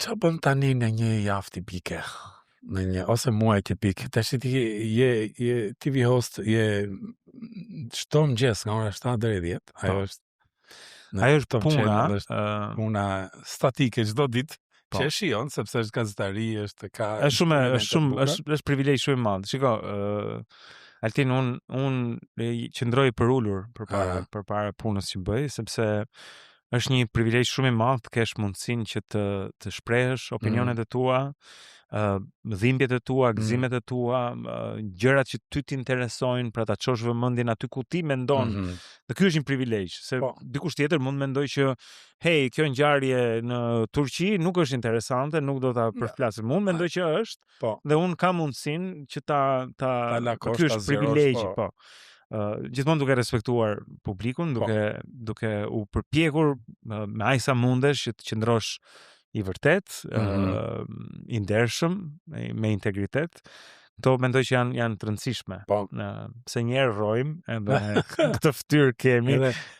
Ç'a bën tani në një javë tipike? Në një ose muaj tipik. Tash je TV host, je çdo mëngjes nga ora 7 deri 10. Ajo është Top puna, channel, është puna statike çdo ditë. Që e shijon sepse është gazetari, është privilegj shumë i madh. Shiko, Altin unë qëndroj për ulur përpara punës që bëj, sepse është një privilegj shumë i madh të kesh mundësinë që të shprehësh opinionet e tua, dhimbjet e tua, gëzimet e tua, gjërat që ty t'interesojnë, pra ta çosh vëmendjen aty ku ti mendon. Dhe ky është një privilegj, se dikush tjetër mund mendoj që hey, kjo ngjarje në Turqi nuk është interesante, nuk do ta përflasim. Unë mendoj që është, dhe unë kam mundësinë që ky është privilegj, gjithmonë duke respektuar publikun, duke u përpjekur me aq sa mundesh që të qëndrosh i vërtet, i ndershëm, me integritet. Këto mendoj që janë të rëndësishme. Se njerë rrojmë, edhe këtë ftyrë kemi,